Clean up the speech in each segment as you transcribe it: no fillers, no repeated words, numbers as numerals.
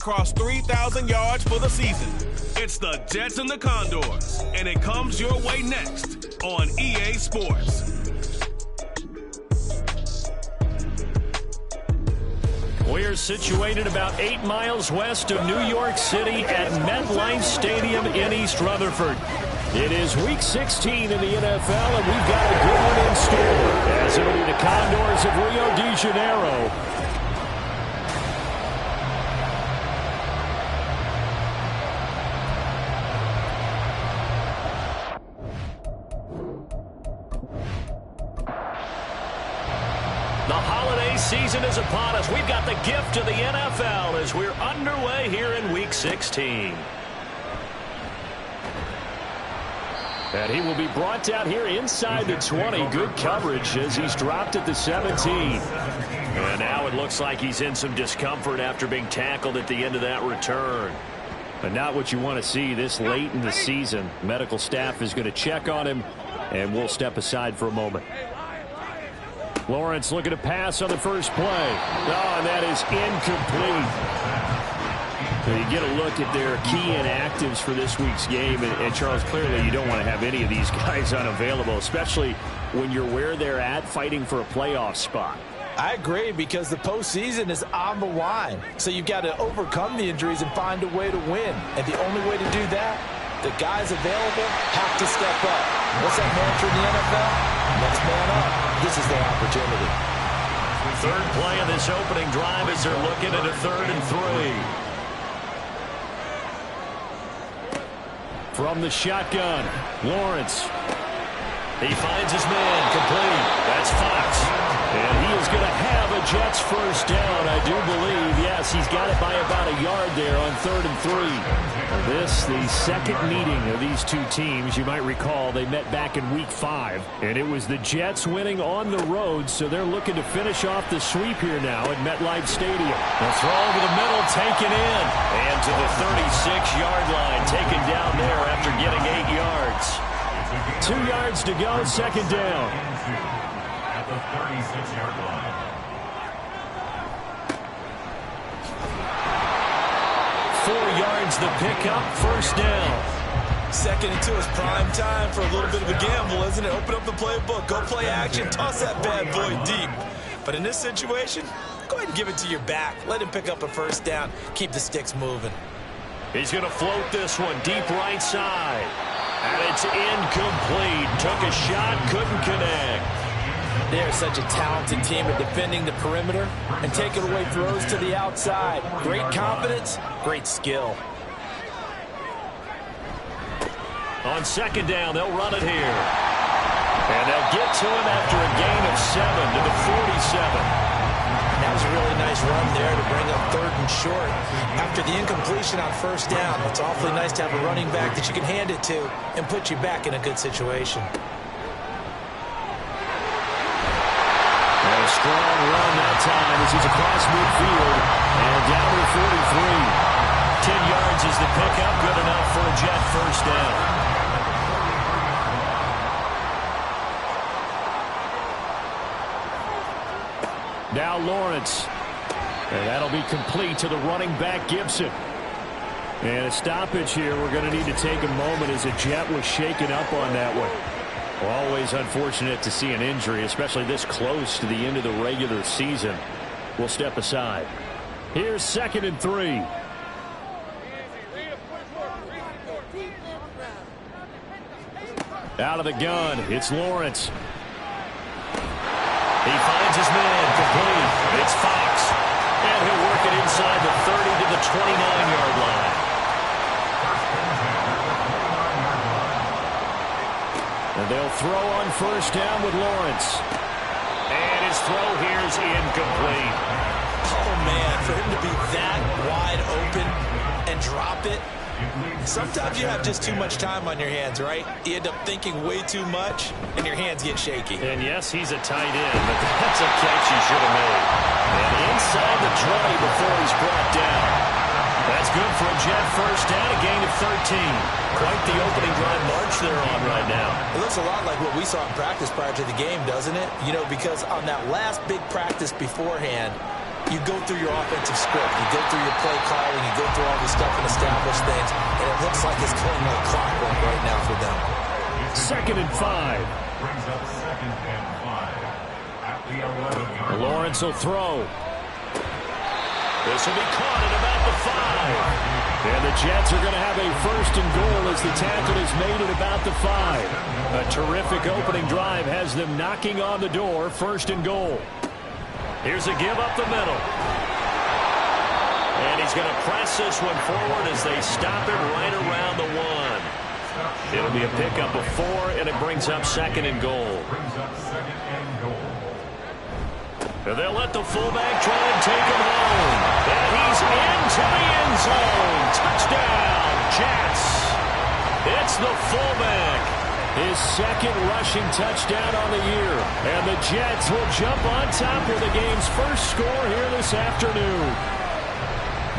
Across 3,000 yards for the season. It's the Jets and the Condors, and it comes your way next on EA Sports. We're situated about 8 miles west of New York City at MetLife Stadium in East Rutherford. It is Week 16 in the NFL, and we've got a good one in store, as it'll be the Condors of Rio de Janeiro. The holiday season is upon us. We've got the gift of the NFL as we're underway here in Week 16. And he will be brought down here inside the 20. Good coverage as he's dropped at the 17. And now it looks like he's in some discomfort after being tackled at the end of that return. But not what you want to see this late in the season. Medical staff is going to check on him, and we'll step aside for a moment. Lawrence looking to pass on the first play. Oh, and that is incomplete. So you get a look at their key inactives for this week's game. And Charles, clearly you don't want to have any of these guys unavailable, especially when you're where they're at fighting for a playoff spot. I agree, because the postseason is on the line. So you've got to overcome the injuries and find a way to win. And the only way to do that, the guys available have to step up. What's that mantra in the NFL? Next man up. This is their opportunity. Third play of this opening drive as they're looking at a 3rd and 3. From the shotgun, Lawrence. He finds his man, complete. That's Fox. And he is going to have a Jets first down, I do believe. Yes, he's got it by about a yard there on 3rd and 3. This, the second meeting of these two teams. You might recall they met back in Week 5. And it was the Jets winning on the road, so they're looking to finish off the sweep here now at MetLife Stadium. The throw over the middle, taken in. And to the 36-yard line, taken down there after getting 8 yards. 2 yards to go, second down. At the 36-yard line. Yards the pickup, first down. 2nd and 2 is prime time for a little bit of a gamble, isn't it? Open up the playbook, go play action, toss that bad boy deep. But in this situation, go ahead and give it to your back. Let him pick up a first down. Keep the sticks moving. He's going to float this one deep right side. And it's incomplete. Took a shot, couldn't connect. They're such a talented team at defending the perimeter and taking away throws to the outside. Great confidence, great skill. On second down, they'll run it here. And they'll get to him after a gain of 7 to the 47. That was a really nice run there to bring up 3rd and short. After the incompletion on first down, it's awfully nice to have a running back that you can hand it to and put you back in a good situation. Strong run that time as he's across midfield and down to the 43. 10 yards is the pickup, good enough for a Jet first down. Now Lawrence, and that'll be complete to the running back Gibson. And a stoppage here. We're going to need to take a moment as a Jet was shaken up on that one. Always unfortunate to see an injury, especially this close to the end of the regular season. We'll step aside. Here's 2nd and 3. Out of the gun, it's Lawrence. He finds his man, complete. It's Fox. And he'll work it inside the 30 to the 29-yard line. And they'll throw on first down with Lawrence. And his throw here is incomplete. Oh, man, for him to be that wide open and drop it. Sometimes you have just too much time on your hands, right? You end up thinking way too much, and your hands get shaky. And yes, he's a tight end, but that's a catch he should have made. And inside the 20 before he's brought down. That's good for a Jet first down, a gain of 13. Quite the opening drive march they're on right now. It looks a lot like what we saw in practice prior to the game, doesn't it? You know, because on that last big practice beforehand, You go through your offensive script. You go through your play calling. You go through all the stuff and establish things. And it looks like it's going like clockwork right now for them. 2nd and 5. Brings up 2nd and 5 at the 11-yard line. Lawrence will throw. This will be caught at about the 5. And the Jets are going to have a 1st and goal as the tackle is made at about the 5. A terrific opening drive has them knocking on the door. 1st and goal. Here's a give up the middle. And he's going to press this one forward as they stop it right around the 1. It'll be a pickup of 4, and it brings up 2nd and goal. Brings up 2nd and goal. And they'll let the fullback try and take him home. And he's into the end zone. Touchdown, Jets. It's the fullback. His 2nd rushing touchdown on the year. And the Jets will jump on top with the game's 1st score here this afternoon.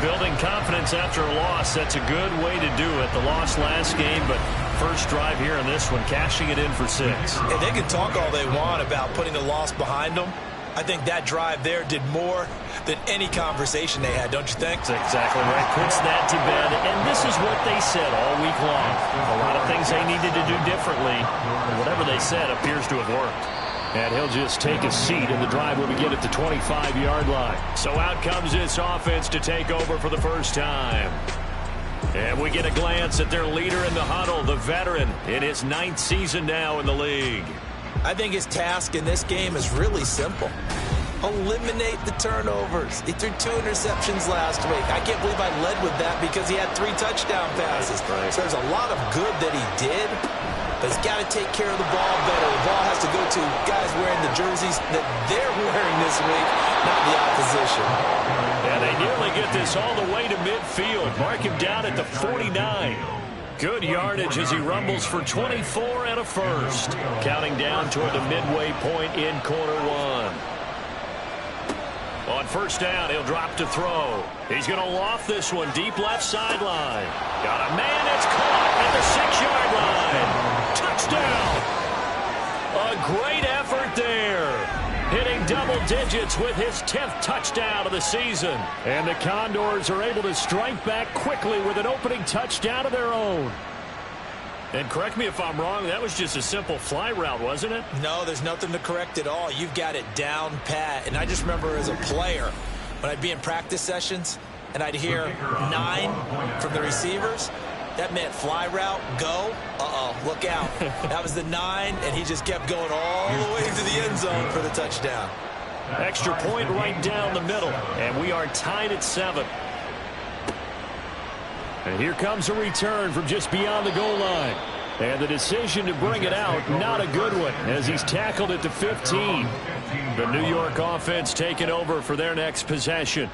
Building confidence after a loss, that's a good way to do it. The loss last game, but first drive here in this one, cashing it in for 6. And they can talk all they want about putting the loss behind them. I think that drive there did more than any conversation they had, don't you think? That's exactly right. Puts that to bed. And this is what they said all week long. A lot of things they needed to do differently. And whatever they said appears to have worked. And he'll just take a seat, and the drive will begin at the 25-yard line. So out comes this offense to take over for the first time. And we get a glance at their leader in the huddle, the veteran, in his 9th season now in the league. I think his task in this game is really simple. Eliminate the turnovers. He threw 2 interceptions last week. I can't believe I led with that because he had 3 touchdown passes. Right. So there's a lot of good that he did, but he's got to take care of the ball better. The ball has to go to guys wearing the jerseys that they're wearing this week, not the opposition. And they nearly get this all the way to midfield. Mark him down at the 49. Good yardage as he rumbles for 24 and a 1st. Counting down toward the midway point in quarter 1. On 1st down, he'll drop to throw. He's going to loft this one deep left sideline. Got a man that's caught at the 6-yard line. Touchdown. A great effort there. Hitting double digits with his 10th touchdown of the season. And the Condors are able to strike back quickly with an opening touchdown of their own. And correct me if I'm wrong, that was just a simple fly route, wasn't it? No, there's nothing to correct at all. You've got it down pat. And I just remember as a player, when I'd be in practice sessions and I'd hear 9 from the receivers, that meant fly route, go, look out. That was the 9, and he just kept going all the way to the end zone for the touchdown. Extra point right down the middle, and we are tied at 7. And here comes a return from just beyond the goal line. And the decision to bring it out, not a good one, as he's tackled at the 15. The New York offense taking over for their next possession.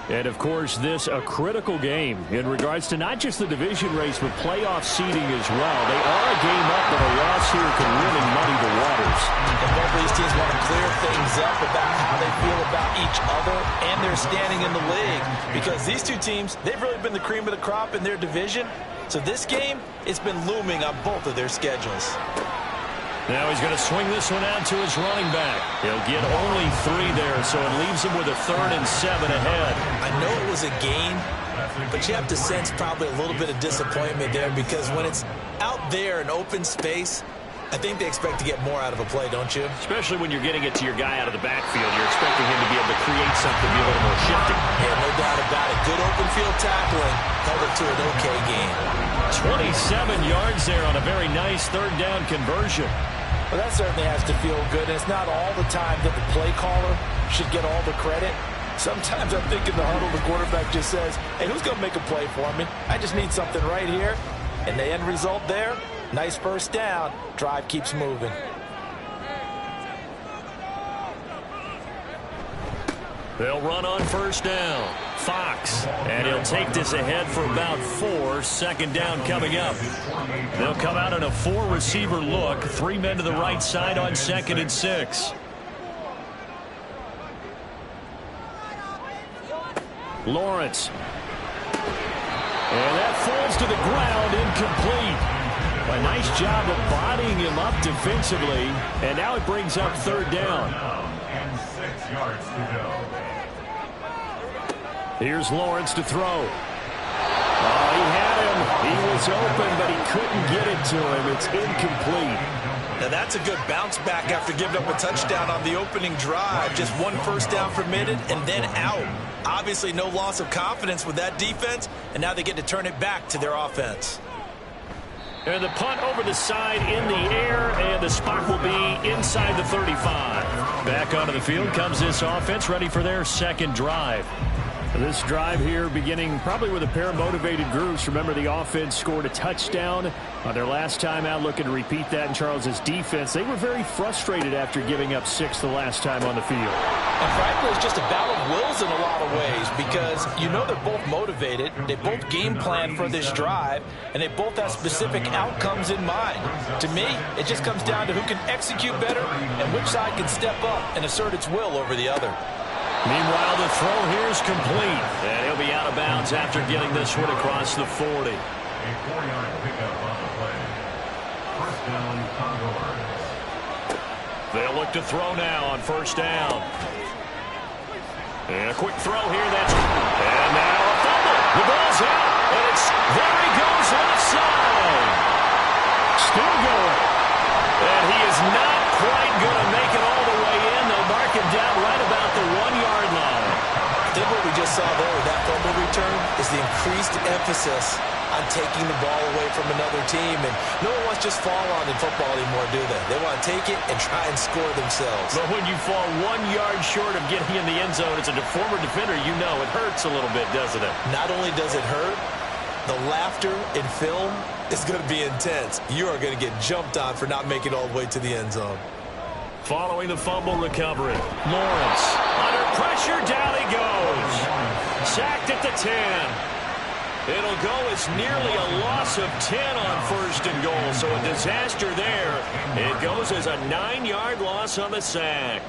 And, of course, this a critical game in regards to not just the division race, but playoff seeding as well. They are a game up, but a loss here can really muddy the waters. And both of these teams want to clear things up about how they feel about each other and their standing in the league. Because these two teams, they've really been the cream of the crop in their division. So this game, it's been looming on both of their schedules. Now he's going to swing this one out to his running back. He'll get only 3 there, so it leaves him with a 3rd and 7 ahead. I know it was a gain, but you have to sense probably a little bit of disappointment there because when it's out there in open space, I think they expect to get more out of a play, don't you? Especially when you're getting it to your guy out of the backfield. You're expecting him to be able to create something, be a little more shifty. Yeah, no doubt about it. Good open field tackling held it to an okay game. 27 yards there on a very nice 3rd down conversion. Well, that certainly has to feel good. And it's not all the time that the play caller should get all the credit. Sometimes I think in the huddle, the quarterback just says, hey, who's going to make a play for me? I just need something right here. And the end result there, nice 1st down. Drive keeps moving. They'll run on 1st down. Fox, and he'll take this ahead for about 4. 2nd down coming up. They'll come out in a 4-receiver look. 3 men to the right side on 2nd and 6. Lawrence. And that falls to the ground, incomplete. A nice job of bodying him up defensively, and now it brings up 3rd down. And 6 yards to go. Here's Lawrence to throw. Oh, he had him. He was open, but he couldn't get it to him. It's incomplete. Now that's a good bounce back after giving up a touchdown on the opening drive. Just one first down permitted and then out. Obviously no loss of confidence with that defense, and now they get to turn it back to their offense. And the punt over the side in the air, and the spot will be inside the 35. Back onto the field comes this offense, ready for their second drive. This drive here beginning probably with a pair of motivated groups. Remember, the offense scored a touchdown on their last time out, looking to repeat that in Charles's defense. They were very frustrated after giving up 6 the last time on the field. And frankly, it's just a battle of wills in a lot of ways because you know they're both motivated. They both game plan for this drive, and they both have specific outcomes in mind. To me, it just comes down to who can execute better and which side can step up and assert its will over the other. Meanwhile, the throw here is complete, and he'll be out of bounds after getting this one across the 40. A 4-yard pickup on the play. First down, Condors. They'll look to throw now on first down. And a quick throw here. And now a fumble. The ball's out, and there he goes offside. Still going. And he is not quite going to make it all the way in. They'll mark him down right about the 1-yard line. I think what we just saw there with that fumble return is the increased emphasis on taking the ball away from another team. And no one wants to just fall on in football anymore, do they? They want to take it and try and score themselves. But when you fall 1 yard short of getting in the end zone as a former defender, you know it hurts a little bit, doesn't it? Not only does it hurt, the laughter in film is going to be intense. You are going to get jumped on for not making it all the way to the end zone. Following the fumble recovery, Lawrence under pressure, down he goes. Sacked at the 10. It'll go as nearly a loss of 10 on first and goal, so a disaster there. It goes as a 9-yard loss on the sack.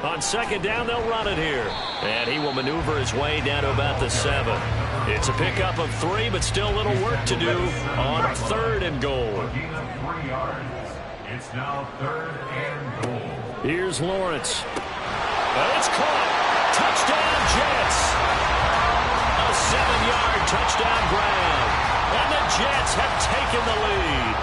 On second down, they'll run it here. And he will maneuver his way down to about the 7. It's a pickup of 3, but still a little work to do on third and goal. Gain of 3 yards. It's now 3rd and goal. Here's Lawrence. And it's caught. Touchdown, Jets. A 7-yard touchdown grab. And the Jets have taken the lead.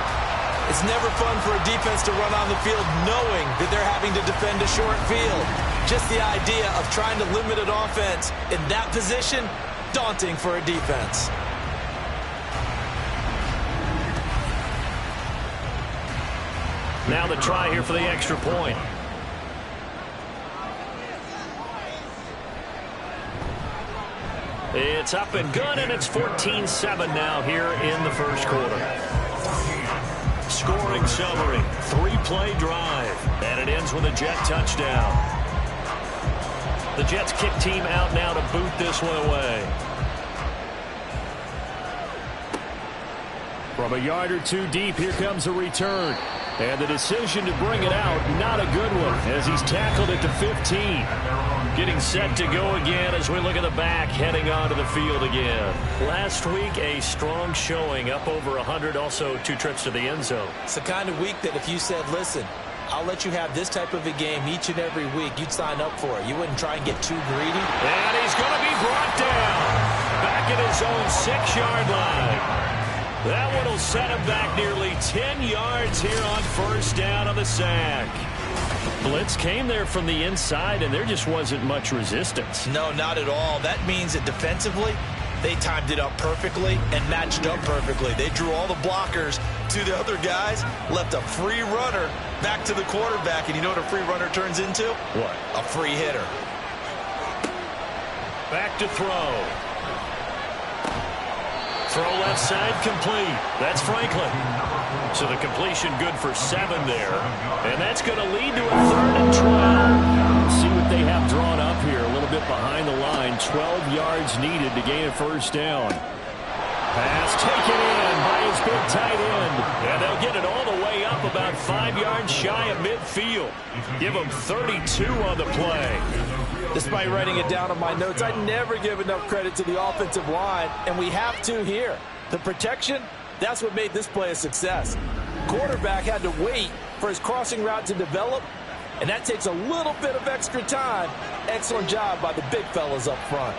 It's never fun for a defense to run on the field knowing that they're having to defend a short field. Just the idea of trying to limit an offense in that position, daunting for a defense. Now the try here for the extra point. It's up and good, and it's 14-7 now here in the first quarter. Scoring summary, 3-play drive, and it ends with a Jet touchdown. The Jets kick team out now to boot this one away. From a yard or two deep, here comes a return. And the decision to bring it out, not a good one, as he's tackled it to 15. Getting set to go again as we look at the back, heading onto the field again. Last week, a strong showing, up over 100, also 2 trips to the end zone. It's the kind of week that if you said, listen, I'll let you have this type of a game each and every week, you'd sign up for it. You wouldn't try and get too greedy. And he's going to be brought down back at his own 6-yard line. That one will set him back nearly 10 yards here on first down on the sack. Blitz came there from the inside, and there just wasn't much resistance. No, not at all. That means that defensively, they timed it up perfectly and matched up perfectly. They drew all the blockers to the other guys, left a free runner back to the quarterback, and you know what a free runner turns into? What? A free hitter. Back to throw. Throw left side complete. That's Franklin. So the completion good for 7 there. And that's going to lead to a 3rd and 12. See what they have drawn up here. A little bit behind the line. 12 yards needed to gain a first down. Pass taken in by his big tight end. And they'll get it all the way up about 5 yards shy of midfield. Give them 32 on the play. Despite writing it down on my notes, I never give enough credit to the offensive line, and we have to here. The protection, that's what made this play a success. Quarterback had to wait for his crossing route to develop, and that takes a little bit of extra time. Excellent job by the big fellas up front.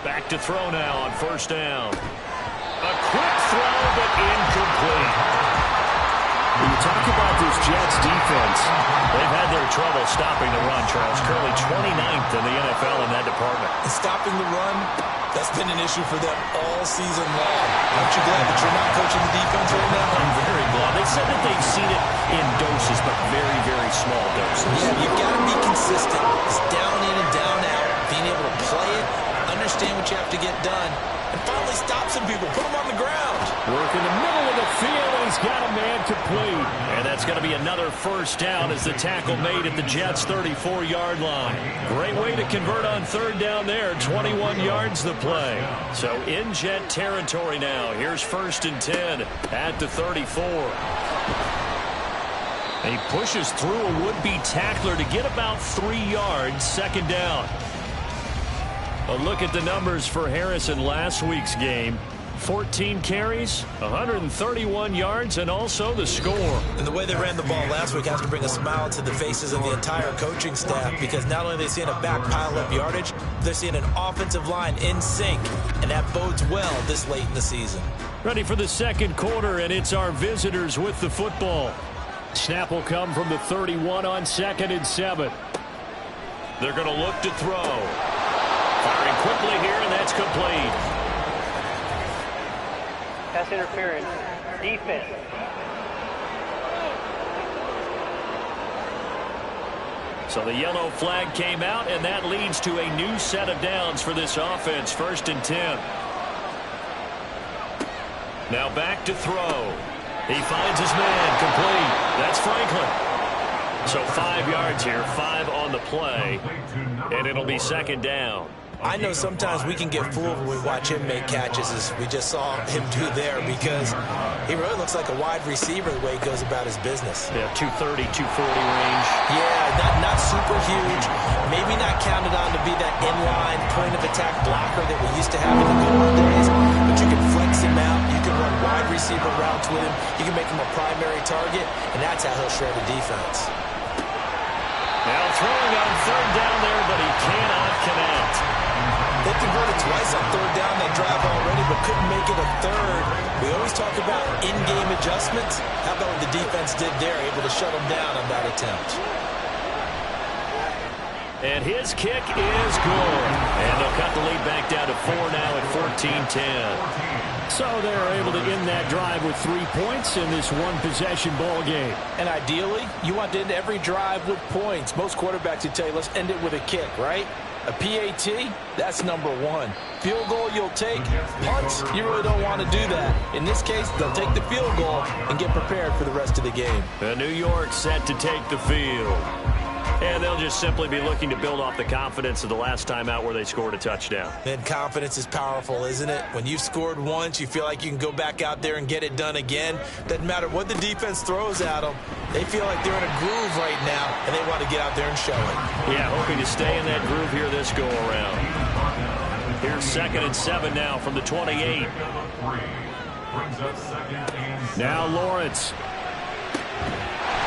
Back to throw now on first down. A quick throw, but incomplete. When you talk about this Jets defense, they've had their trouble stopping the run, Charles. Currently 29th in the NFL in that department. And stopping the run, that's been an issue for them all season long. Aren't you glad that you're not coaching the defense right now? I'm very glad. They said that they've seen it in doses, but very, very small doses. Yeah, you've got to be consistent. It's down in and down out. Being able to play it, understand what you have to get done, and finally stop some people, put them on the ground. Work in the middle of the field, and he's got a man complete. And that's going to be another first down as the tackle made at the Jets' 34-yard line. Great way to convert on third down there. 21 yards the play. So in Jet territory now. Here's 1st and 10 at the 34. He pushes through a would-be tackler to get about 3 yards. 2nd down. A look at the numbers for Harris in last week's game. 14 carries, 131 yards, and also the score. And the way they ran the ball last week has to bring a smile to the faces of the entire coaching staff, because not only are they seeing a back pile up yardage, they're seeing an offensive line in sync, and that bodes well this late in the season. Ready for the second quarter, and it's our visitors with the football. Snap will come from the 31 on 2nd and 7. They're going to look to throw. Firing quickly here, and that's complete. Pass interference. Defense. So the yellow flag came out, and that leads to a new set of downs for this offense. 1st and 10. Now back to throw. He finds his man. Complete. That's Franklin. So 5 yards here, 5 on the play, and it'll be 2nd down. I know sometimes we can get fooled when we watch him make catches, as we just saw him do there, because he really looks like a wide receiver the way he goes about his business. Yeah, 230, 240 range. Yeah, not super huge. Maybe not counted on to be that inline point-of-attack blocker that we used to have in the good old days, but you can flex him out. You can run wide receiver routes with him. You can make him a primary target, and that's how he'll shred a defense. Now throwing on 3rd down there, but he cannot connect. They converted twice on 3rd down that drive already, but couldn't make it a 3rd. We always talk about in-game adjustments. How about what the defense did there, able to shut them down on that attempt? And his kick is good. And they'll cut the lead back down to 4 now at 14-10. So they're able to end that drive with 3 points in this one-possession ball game. And ideally, you want to end every drive with points. Most quarterbacks would tell you, let's end it with a kick, right? A PAT, that's number 1. Field goal you'll take. Punts, you really don't want to do that. In this case, they'll take the field goal and get prepared for the rest of the game. New York set to take the field. And they'll just simply be looking to build off the confidence of the last time out where they scored a touchdown. And confidence is powerful, isn't it? When you've scored once, you feel like you can go back out there and get it done again. Doesn't matter what the defense throws at them. They feel like they're in a groove right now, and they want to get out there and show it. Yeah, hoping to stay in that groove here this go-around. Here's 2nd and 7 now from the 28. Now Lawrence.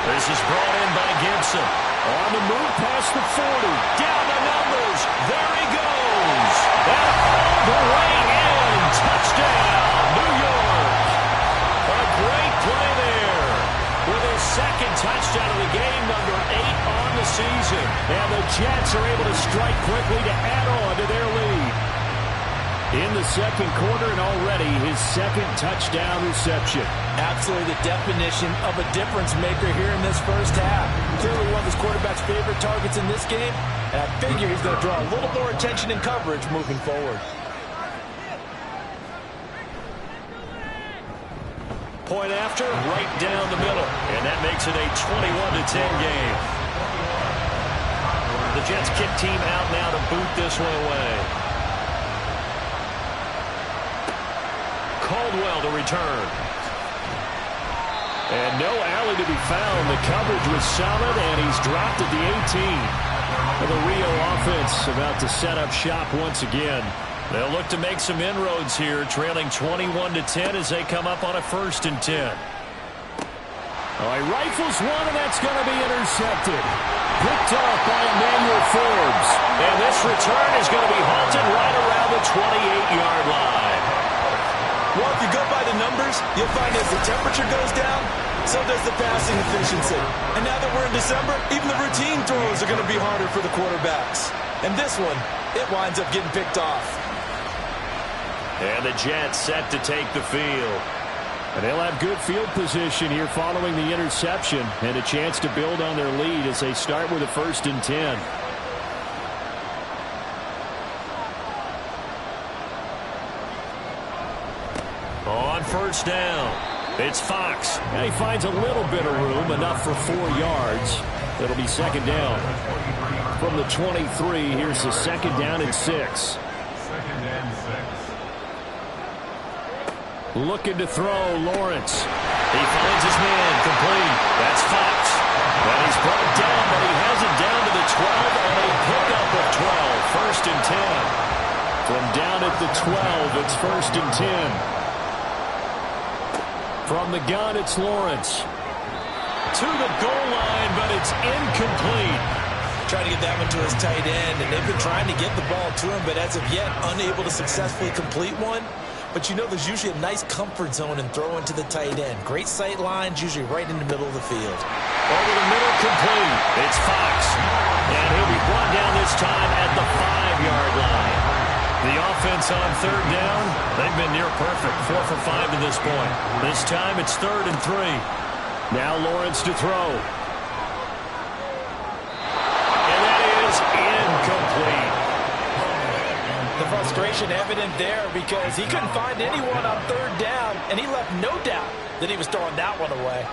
This is brought in by Gibson. On the move past the 40. Down the numbers. There he goes. And all the way in. Touchdown, New York. A great play there. With his 2nd touchdown of the game, number 8 on the season. And the Jets are able to strike quickly to add on to their lead. In the second quarter, and already his 2nd touchdown reception. Absolutely the definition of a difference maker here in this first half. Clearly one of his quarterback's favorite targets in this game, and I figure he's going to draw a little more attention and coverage moving forward. Point after, right down the middle, and that makes it a 21-10 game. The Jets kick team out now to boot this one away. Caldwell to return. And no alley to be found. The coverage was solid, and he's dropped at the 18. And the Rio offense about to set up shop once again. They'll look to make some inroads here, trailing 21-10 as they come up on a 1st and 10. All right, rifles one, and that's going to be intercepted. Picked off by Emmanuel Forbes. And this return is going to be halted right around the 28-yard line. Well, if you go by the numbers, you'll find as the temperature goes down, so does the passing efficiency. And now that we're in December, even the routine throws are going to be harder for the quarterbacks. And this one, it winds up getting picked off. And the Jets set to take the field. And they'll have good field position here following the interception and a chance to build on their lead as they start with a 1st and 10. On 1st down, it's Fox. And he finds a little bit of room, enough for 4 yards. It'll be 2nd down. From the 23, here's the 2nd down and 6. 2nd and 6. Looking to throw, Lawrence. He finds his man, complete. That's Fox. And he's brought down, but he has it down to the 12 on a pickup of 12. 1st and 10. From down at the 12, it's 1st and 10. From the gun, it's Lawrence. To the goal line, but it's incomplete. Trying to get that one to his tight end, and they've been trying to get the ball to him, but as of yet, unable to successfully complete one. But you know there's usually a nice comfort zone in throwing to the tight end. Great sight lines, usually right in the middle of the field. Over the middle, complete. It's Fox. And he'll be brought down this time at the 5-yard line. The offense on 3rd down, they've been near perfect. 4 for 5 to this point. This time it's 3rd and 3. Now Lawrence to throw. And that is incomplete. The frustration evident there because he couldn't find anyone on 3rd down, and he left no doubt that he was throwing that one away.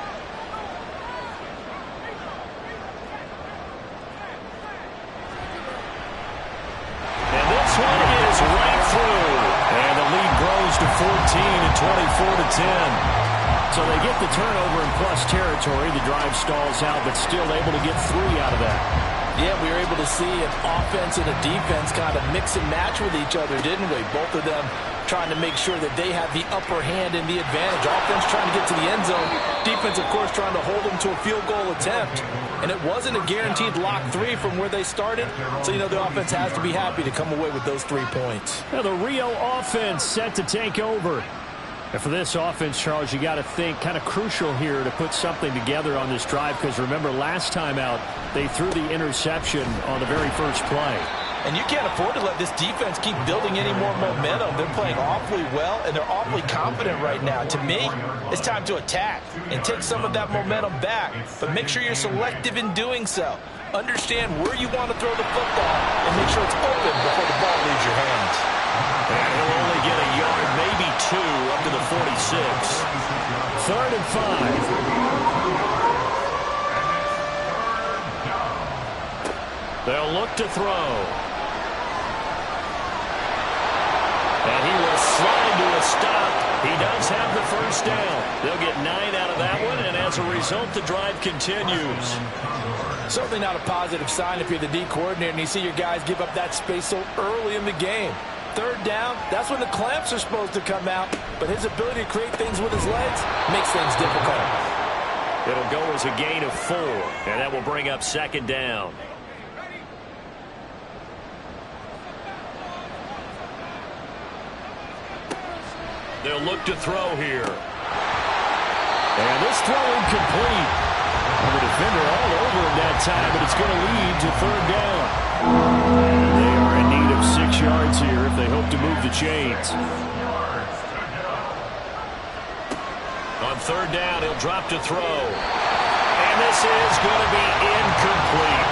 And this one is right through. And the lead grows to 14 and 24-10. So they get the turnover in plus territory. The drive stalls out, but still able to get 3 out of that. Yeah, we were able to see an offense and a defense kind of mix and match with each other, didn't we? Both of them trying to make sure that they have the upper hand and the advantage. Offense trying to get to the end zone. Defense, of course, trying to hold them to a field goal attempt. And it wasn't a guaranteed lock 3 from where they started. So, you know, the offense has to be happy to come away with those 3 points. Now the Rio offense set to take over. And for this offense, Charles, you got to think kind of crucial here to put something together on this drive because remember last time out they threw the interception on the very first play. And you can't afford to let this defense keep building any more momentum. They're playing awfully well, and they're awfully confident right now. To me, it's time to attack and take some of that momentum back. But make sure you're selective in doing so. Understand where you want to throw the football and make sure it's open before the ball leaves your hands. And he'll only get a yard, maybe 2, up to the 46. 3rd and 5. They'll look to throw. And he will slide to a stop. He does have the 1st down. They'll get 9 out of that one, and as a result, the drive continues. Certainly not a positive sign if you're the D coordinator and you see your guys give up that space so early in the game. 3rd down, that's when the clamps are supposed to come out, but his ability to create things with his legs makes things difficult. It'll go as a gain of 4, and that will bring up 2nd down. They'll look to throw here. And this throw incomplete. And the defender all over him that time, but it's going to lead to 3rd down. They are in need of 6 yards here if they hope to move the chains. On 3rd down, he'll drop to throw. And this is going to be incomplete.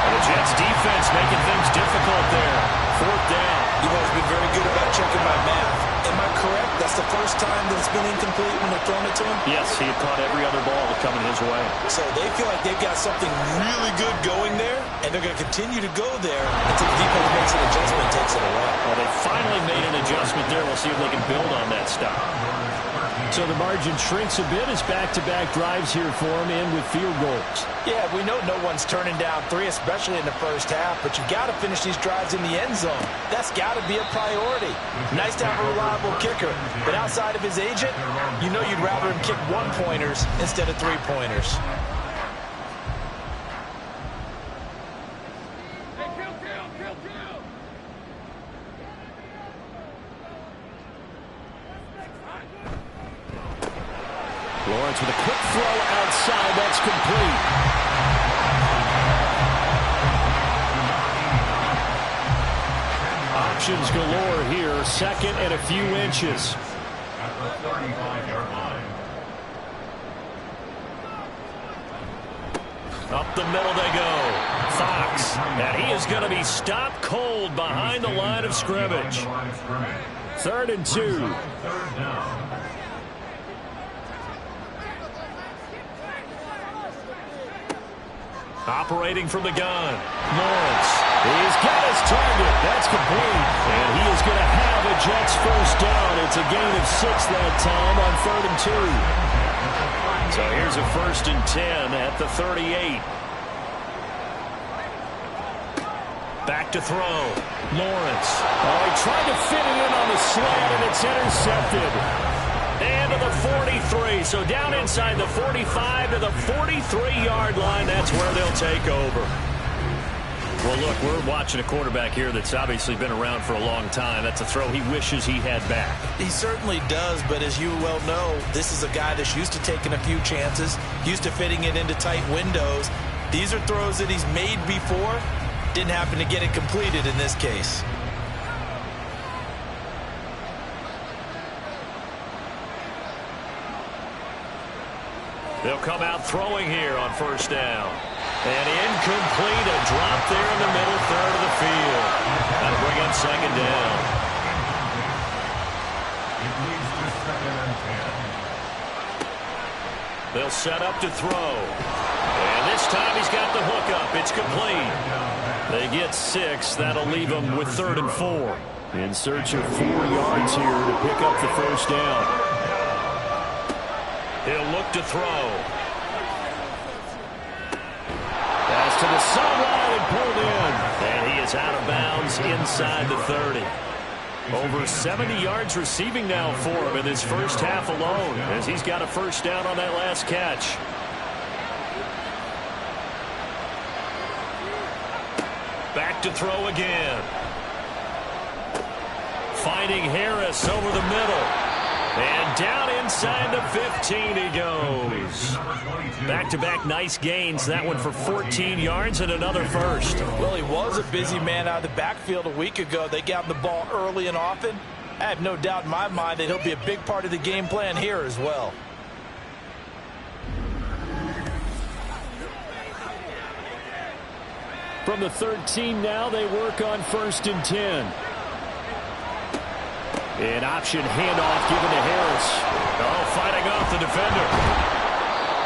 And the Jets defense making things difficult there. 4th down. You've always been very good about checking my math. Am I correct? That's the first time that it's been incomplete when they're throwing it to him? Yes, he had caught every other ball that coming his way. So they feel like they've got something really good going there, and they're going to continue to go there until the defense makes an adjustment and takes it away. Well, they finally made an adjustment there. We'll see if they can build on that stop. So the margin shrinks a bit as back-to-back drives here for him in with field goals. Yeah, we know no one's turning down 3, especially in the first half, but you got to finish these drives in the end zone. That's got to be a priority. Nice to have a reliable kicker, but outside of his agent, you know you'd rather him kick 1-pointers instead of 3-pointers. Lawrence with a quick throw outside. That's complete. Options galore here. Second and a few inches. At the 35-yard line. Up the middle they go. Fox. And he is going to be stopped cold behind the line of scrimmage. 3rd and 2. Third down. Operating from the gun. Lawrence. He's got his target. That's complete. And he is going to have a Jets first down. It's a gain of 6 that time on 3rd and 2. So here's a 1st and 10 at the 38. Back to throw. Lawrence. Oh, he tried to fit it in on the slant, and it's intercepted. And to the 43. So down inside the 45 to the 43-yard line. That's where they'll take over. Well, look, we're watching a quarterback here that's obviously been around for a long time. That's a throw he wishes he had back. He certainly does, but as you well know, this is a guy that's used to taking a few chances, used to fitting it into tight windows. These are throws that he's made before. Didn't happen to get it completed in this case. They'll come out throwing here on 1st down. And incomplete, a drop there in the middle third of the field. That'll bring up 2nd down. It leads to 2nd and 10. They'll set up to throw. And this time he's got the hook up. It's complete. They get 6. That'll leave them with 3rd and 4. In search of 4 yards here to pick up the 1st down. He'll look to throw. Pass to the sideline and pulled in. And he is out of bounds inside the 30. Over 70 yards receiving now for him in his first half alone, as he's got a 1st down on that last catch. Back to throw again. Finding Harris over the middle. And down inside the 15 he goes. Back-to-back nice gains. That one for 14 yards and another 1st. Well, he was a busy man out of the backfield a week ago. They got him the ball early and often. I have no doubt in my mind that he'll be a big part of the game plan here as well. From the 13 now, they work on 1st and 10. An option handoff given to Harris. Oh, fighting off the defender.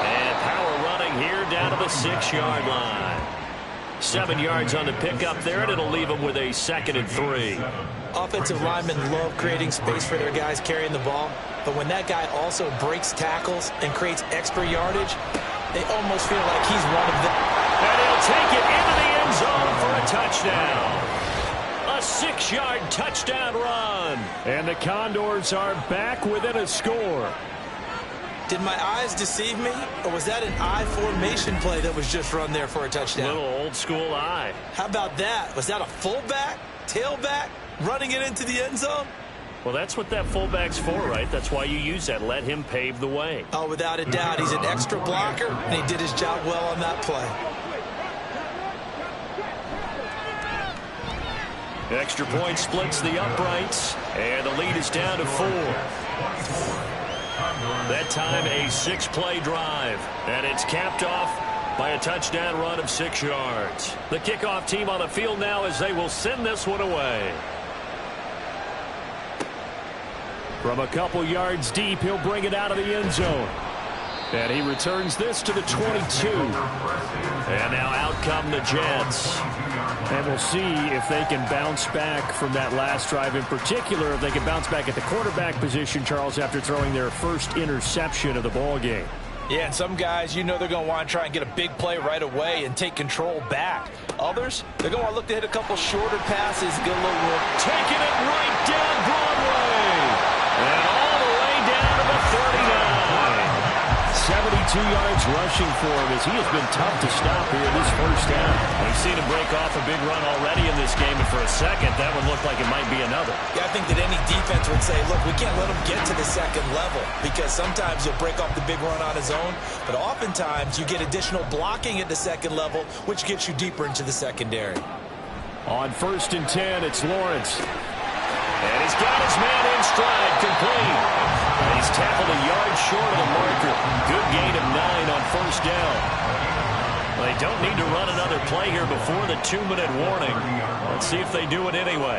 And power running here down to the 6-yard line. 7 yards on the pickup there, and it'll leave them with a 2nd and 3. Offensive linemen love creating space for their guys carrying the ball, but when that guy also breaks tackles and creates extra yardage, they almost feel like he's one of them. And he'll take it into the end zone for a touchdown. A 6-yard touchdown run. And the Condors are back within a score. Did my eyes deceive me, or was that an I formation play that was just run there for a touchdown? Little old school eye. How about that? Was that a fullback, tailback, running it into the end zone? Well, that's what that fullback's for, right? That's why you use that. Let him pave the way. Oh, without a doubt. He's an extra blocker, and he did his job well on that play. Extra point splits the uprights, and the lead is down to 4. That time a 6-play drive, and it's capped off by a touchdown run of 6 yards. The kickoff team on the field now as they will send this one away. From a couple yards deep, he'll bring it out of the end zone. And he returns this to the 22. And now out come the Jets. And we'll see if they can bounce back from that last drive. In particular, if they can bounce back at the quarterback position, Charles, after throwing their first interception of the ball game. Yeah, and some guys, you know they're going to want to try and get a big play right away and take control back. Others, they're going to want to look to hit a couple shorter passes, get a little work. Taking it right down Broadway. And all the way down to the 39. 72 yards rushing for him as he has been tough to stop here this first half. We've seen him break off a big run already in this game, and for a second, that would look like it might be another. Yeah, I think that any defense would say, look, we can't let him get to the second level because sometimes he'll break off the big run on his own, but oftentimes you get additional blocking at the second level, which gets you deeper into the secondary. On 1st and 10, it's Lawrence. And he's got his man in stride, complete. And he's tackled a yard short of the marker. Good gain of 9 on 1st down. Well, they don't need to run another play here before the 2-minute warning. Let's see if they do it anyway.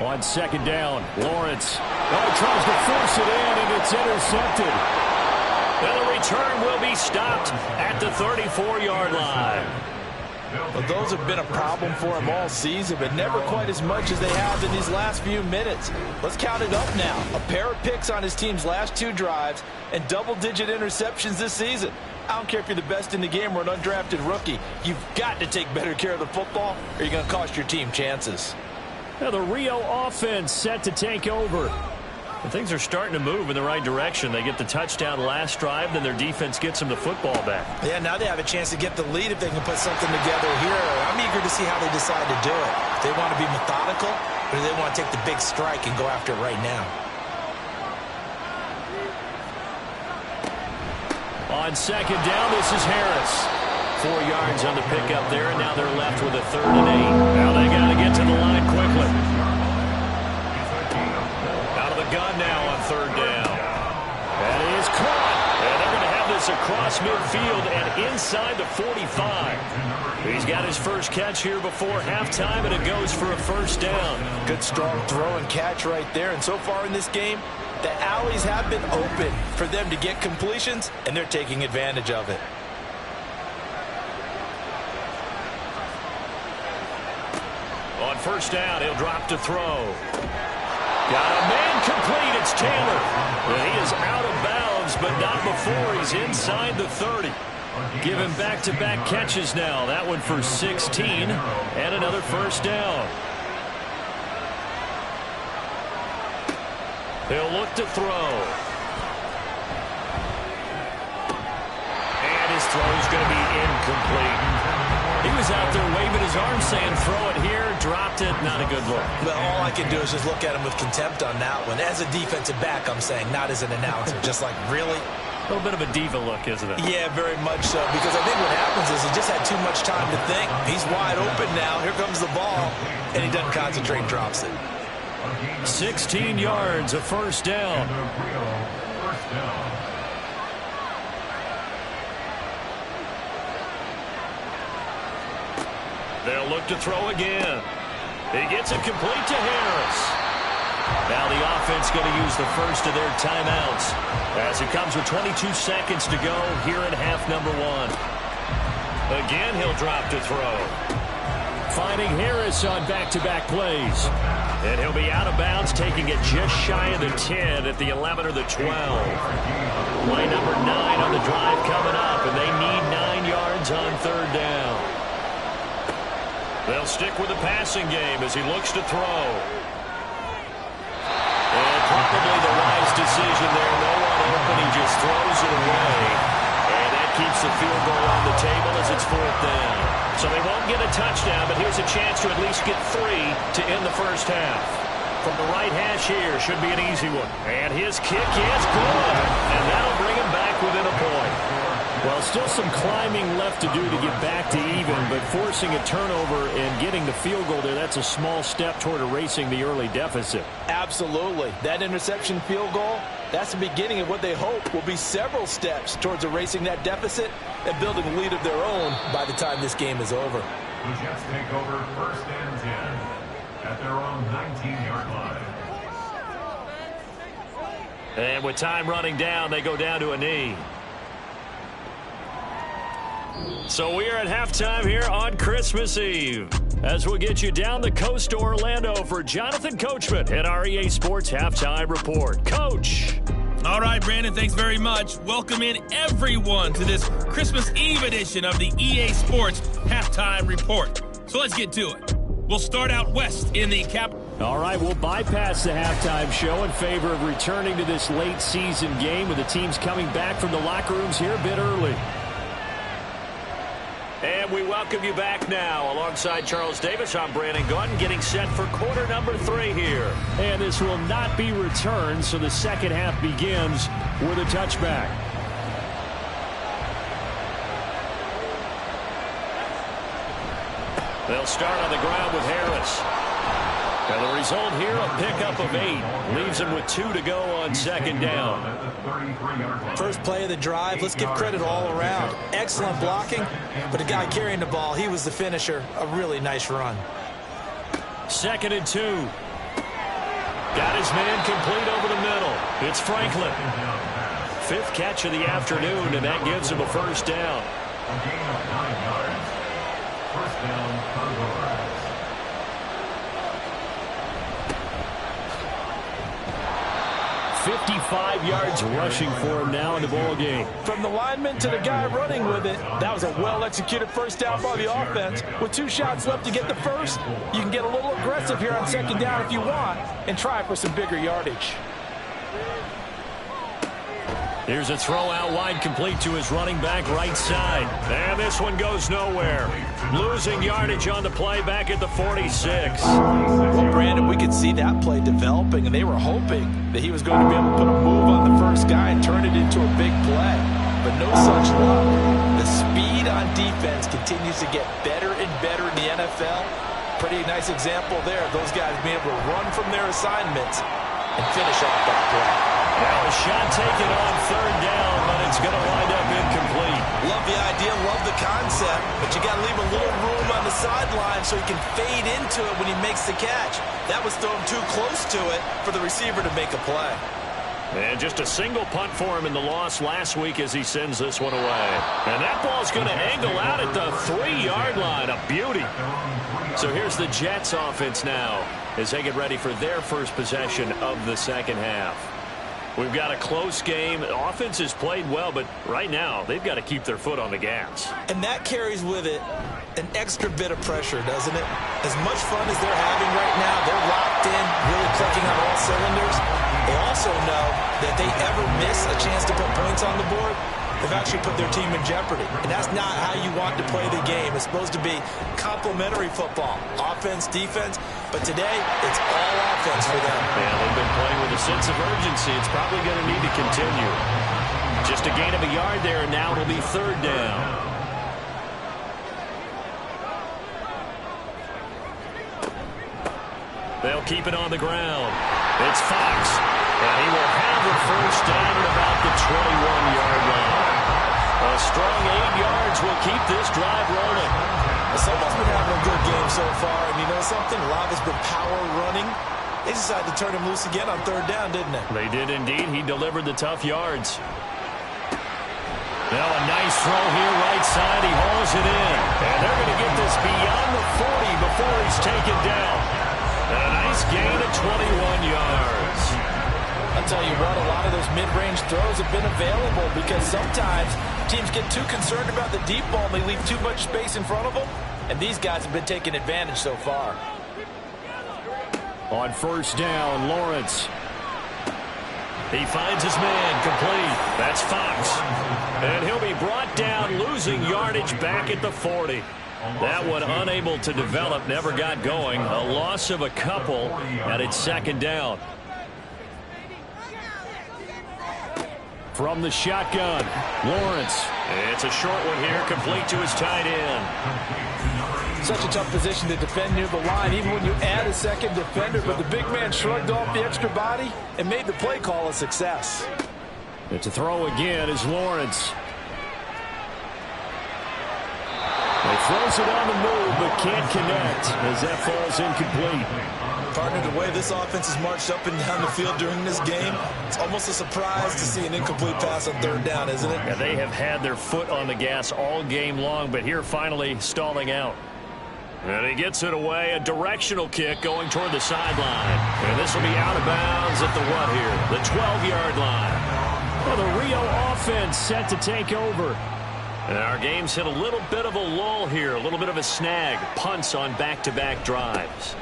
On 2nd down, Lawrence. Tries to force it in, and it's intercepted. And the return will be stopped at the 34-yard line. Well, those have been a problem for him all season, but never quite as much as they have in these last few minutes. Let's count it up now. A pair of picks on his team's last 2 drives and double-digit interceptions this season. I don't care if you're the best in the game or an undrafted rookie. You've got to take better care of the football or you're going to cost your team chances. Now the Rio offense set to take over. And things are starting to move in the right direction. They get the touchdown last drive, then their defense gets them the football back. Yeah, now they have a chance to get the lead if they can put something together here. I'm eager to see how they decide to do it. Do they want to be methodical, or do they want to take the big strike and go after it right now? On 2nd down, this is Harris. 4 yards on the pickup there, and now they're left with a 3rd and 8. Now they got to get to the line quickly. Gun now on 3rd down. That is caught. And they're going to have this across midfield and inside the 45. He's got his first catch here before halftime, and it goes for a 1st down. Good strong throw and catch right there. And so far in this game, the alleys have been open for them to get completions, and they're taking advantage of it. On 1st down, he'll drop to throw. Got a man complete. It's Taylor. And he is out of bounds, but not before he's inside the 30. Give him back-to-back catches now. That one for 16 and another 1st down. He'll look to throw. And his throw is going to be incomplete. He was out there waving his arm saying, throw it here, dropped it, not a good look. Well, all I can do is just look at him with contempt on that one. As a defensive back, I'm saying, not as an announcer. Just like, really? A little bit of a diva look, isn't it? Yeah, very much so. Because I think what happens is he just had too much time to think. He's wide open now. Here comes the ball. And he doesn't concentrate, drops it. 16 yards, a 1st down. They'll look to throw again. He gets it complete to Harris. Now the offense going to use the first of their timeouts as it comes with 22 seconds to go here in half number 1. Again, he'll drop to throw. Finding Harris on back-to-back plays. And he'll be out of bounds, taking it just shy of the 10 at the 11 or the 12. Play number 9 on the drive coming up, and they need 9 yards on 3rd down. They'll stick with the passing game as he looks to throw. And probably the wise decision there. No one open. He just throws it away. And that keeps the field goal on the table as it's 4th down. So they won't get a touchdown, but here's a chance to at least get 3 to end the first half. From the right hash here, should be an easy one. And his kick is good. And that'll bring him back within a point. Well, still some climbing left to do to get back to even, but forcing a turnover and getting the field goal there, that's a small step toward erasing the early deficit. Absolutely. That interception field goal, that's the beginning of what they hope will be several steps towards erasing that deficit and building a lead of their own by the time this game is over. The Jets take over 1st and 10. at their own 19-yard line. And with time running down, they go down to a knee. So we are at halftime here on Christmas Eve, as we'll get you down the coast to Orlando for Jonathan Coachman at our EA Sports Halftime Report. Coach. All right, Brandon, thanks very much. Welcome in everyone to this Christmas Eve edition of the EA Sports Halftime Report. So let's get to it. We'll start out west in the capital. All right, we'll bypass the halftime show in favor of returning to this late season game with the teams coming back from the locker rooms here a bit early. And we welcome you back now. Alongside Charles Davis, I'm Brandon Gunn, getting set for quarter number 3 here. And this will not be returned, so the second half begins with a touchback. They'll start on the ground with Harris. And the result here, a pickup of 8. Leaves him with 2 to go on second down. First play of the drive, let's give credit all around. Excellent blocking, but the guy carrying the ball, he was the finisher. A really nice run. 2nd and 2. Got his man complete over the middle. It's Franklin. 5th catch of the afternoon, and that gives him a first down. A gain of 9 yards. First down, Condors. 55 yards rushing for him now in the ball game. From the lineman to the guy running with it, that was a well-executed first down by the offense. With 2 shots left to get the first, you can get a little aggressive here on second down if you want and try for some bigger yardage. Here's a throw out wide, complete to his running back right side. And this one goes nowhere. Losing yardage on the play back at the 46. Well, Brandon, we could see that play developing, and they were hoping that he was going to be able to put a move on the first guy and turn it into a big play. But no such luck. The speed on defense continues to get better and better in the NFL. Pretty nice example there of those guys being able to run from their assignments and finish off that play. Well, a shot taken on third down, but it's going to wind up incomplete. Love the idea, love the concept, but you got to leave a little room on the sideline so he can fade into it when he makes the catch. That was thrown too close to it for the receiver to make a play. And just a single punt for him in the loss last week as he sends this one away. And that ball's going to angle out at the 3-yard line. A beauty. So here's the Jets offense now as they get ready for their first possession of the second half. We've got a close game. The offense has played well, but right now they've got to keep their foot on the gas. And that carries with it an extra bit of pressure, doesn't it? As much fun as they're having right now, they're locked in, really clicking on all cylinders. They also know that they ever miss a chance to put points on the board, they've actually put their team in jeopardy. And that's not how you want to play the game. It's supposed to be complementary football, offense, defense. But today, it's all offense for them. Yeah, they've been playing with a sense of urgency. It's probably going to need to continue. Just a gain of a yard there, and now it'll be third down. They'll keep it on the ground. It's Fox, and he will have the first down at about the 21-yard line. A strong 8 yards will keep this drive rolling. Someone's been having a good game so far, and you know something? A lot has been power running. They decided to turn him loose again on third down, didn't they? They did indeed. He delivered the tough yards. Now a nice throw here right side. He hauls it in. And they're going to get this beyond the 40 before he's taken down. And a nice gain of 21 yards. I'll tell you what, a lot of those mid-range throws have been available because sometimes teams get too concerned about the deep ball and they leave too much space in front of them. And these guys have been taking advantage so far. On first down, Lawrence. He finds his man complete. That's Fox. And he'll be brought down, losing yardage back at the 40. That one unable to develop, never got going. A loss of a couple, and it's second down. From the shotgun, Lawrence. It's a short one here, complete to his tight end. Such a tough position to defend near the line, even when you add a second defender. But the big man shrugged off the extra body and made the play call a success. It's a throw again as Lawrence. He throws it on the move, but can't connect as that falls incomplete. Partner, the way this offense has marched up and down the field during this game, it's almost a surprise to see an incomplete pass on third down, isn't it? Yeah, they have had their foot on the gas all game long, but here finally stalling out. And he gets it away, a directional kick going toward the sideline. And this will be out of bounds at the what here? The 12-yard line. Well, the Rio offense set to take over. And our game's hit a little bit of a lull here, a little bit of a snag. Punts on back-to-back drives.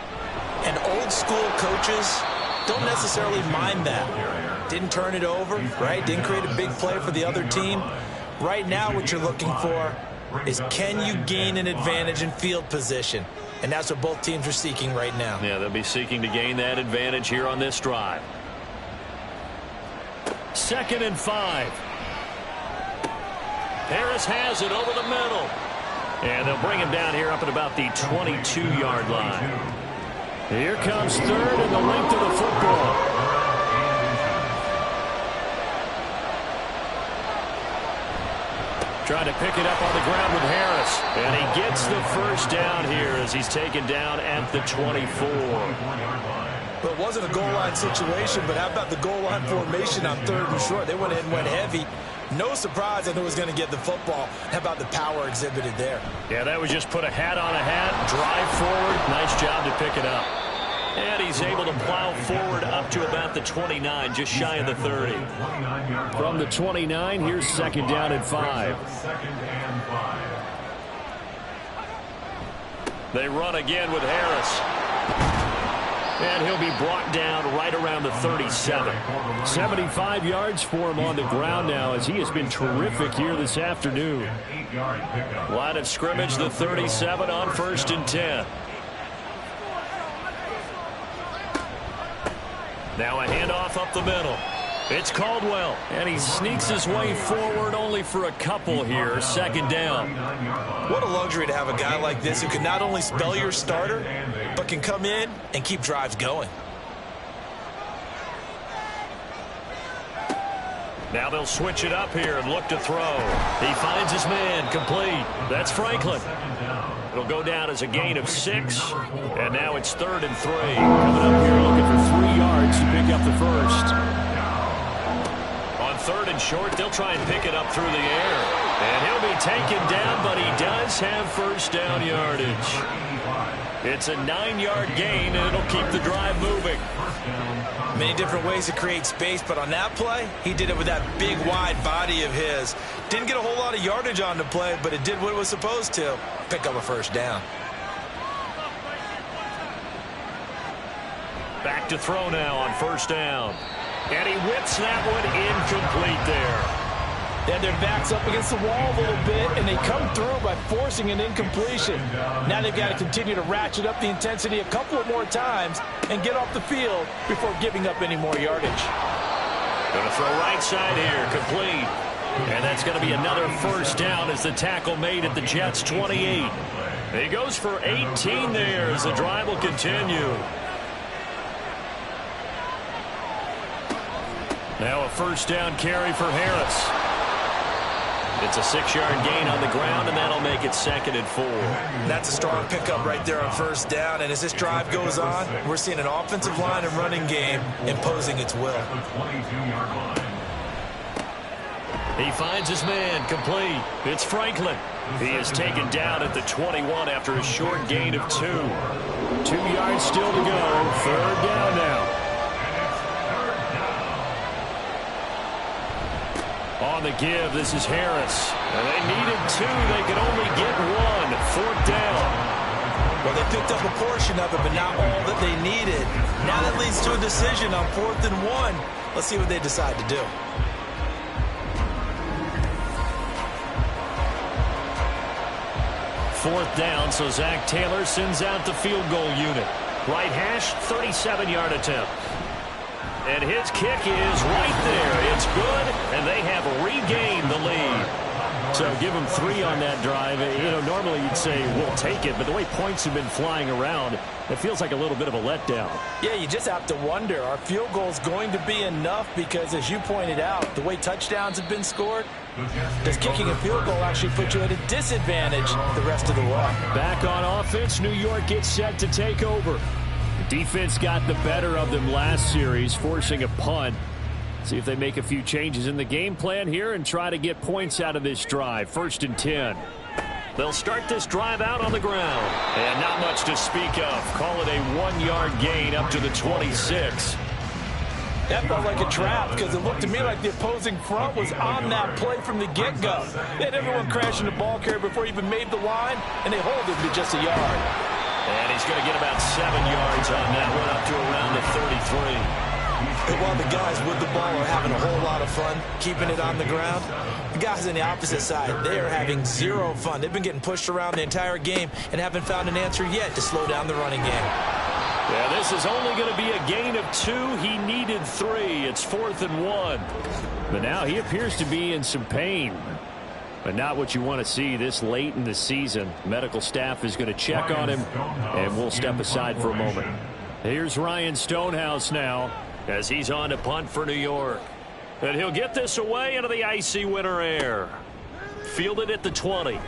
And old-school coaches don't necessarily mind that. Didn't turn it over, right? Didn't create a big play for the other team. Right now what you're looking for is can you gain an advantage in field position? And that's what both teams are seeking right now. Yeah, they'll be seeking to gain that advantage here on this drive. 2nd and 5. Harris has it over the middle. And they'll bring him down here up at about the 22-yard line. Here comes 3rd and the length of the football. Trying to pick it up on the ground with Harris. And he gets the first down here as he's taken down at the 24. Well, it wasn't a goal line situation, but how about the goal line formation on 3rd and short? They went in and went heavy. No surprise I knew was going to get the football. How about the power exhibited there? Yeah, that was just put a hat on a hat, drive forward. Nice job to pick it up. And he's able to plow forward up to about the 29, just shy of the 30. From the 29, here's 2nd down and 5. They run again with Harris. And he'll be brought down right around the 37. 75 yards for him on the ground now as he has been terrific here this afternoon. Line of scrimmage, the 37 on 1st and 10. Now a handoff up the middle. It's Caldwell, and he sneaks his way forward only for a couple here. 2nd down. What a luxury to have a guy like this who can not only spell your starter, but can come in and keep drives going. Now they'll switch it up here and look to throw. He finds his man, complete. That's Franklin. It'll go down as a gain of 6, and now it's 3rd and 3. Coming up here looking for 3 yards to pick up the first. On 3rd and short, they'll try and pick it up through the air. And he'll be taken down, but he does have first down yardage. It's a 9-yard gain, and it'll keep the drive moving. Many different ways to create space, but on that play, he did it with that big, wide body of his. Didn't get a whole lot of yardage on the play, but it did what it was supposed to. Pick up a first down. Back to throw now on 1st down. And he whips that one incomplete there. Then their backs up against the wall a little bit, and they come through by forcing an incompletion. Now they've got to continue to ratchet up the intensity a couple of more times and get off the field before giving up any more yardage. Going to throw right side here, complete. And that's going to be another first down as the tackle made at the Jets' 28. He goes for 18 there as the drive will continue. Now a first down carry for Harris. It's a 6-yard gain on the ground, and that'll make it 2nd and 4. That's a strong pickup right there on first down, and as this drive goes on, we're seeing an offensive line and running game imposing its will. He finds his man, complete. It's Franklin. He is taken down at the 21 after a short gain of 2. 2 yards still to go. 3rd down now. On the give, this is Harris. And they needed 2. They could only get 1. 4th down. Well, they picked up a portion of it, but not all that they needed. Now that leads to a decision on 4th and 1. Let's see what they decide to do. Fourth down, so Zach Taylor sends out the field goal unit. Right hash, 37-yard attempt. And his kick is right there. It's good, and they have regained the lead. So give them 3 on that drive. You know, normally you'd say we'll take it, but the way points have been flying around, it feels like a little bit of a letdown. Yeah, you just have to wonder, are field goals going to be enough? Because as you pointed out, the way touchdowns have been scored, does kicking a field goal actually put you at a disadvantage the rest of the way? Back on offense, New York gets set to take over. The defense got the better of them last series, forcing a punt. See if they make a few changes in the game plan here and try to get points out of this drive. 1st and 10. They'll start this drive out on the ground. And not much to speak of. Call it a 1-yard gain up to the 26. That felt like a trap because it looked to me like the opposing front was on that play from the get-go. They had everyone crashing the ball carrier before he even made the line, and they hold him to just a yard. And he's going to get about 7 yards on that one up to around the 33. While the guys with the ball are having a whole lot of fun keeping it on the ground, the guys on the opposite side, they are having zero fun. They've been getting pushed around the entire game and haven't found an answer yet to slow down the running game. Yeah, this is only going to be a gain of 2. He needed 3. It's 4th and 1. But now he appears to be in some pain. But not what you want to see this late in the season. Medical staff is going to check on him, and we'll step aside for a moment. Here's Ryan Stonehouse now, as he's on to punt for New York. And he'll get this away into the icy winter air. Fielded at the 20.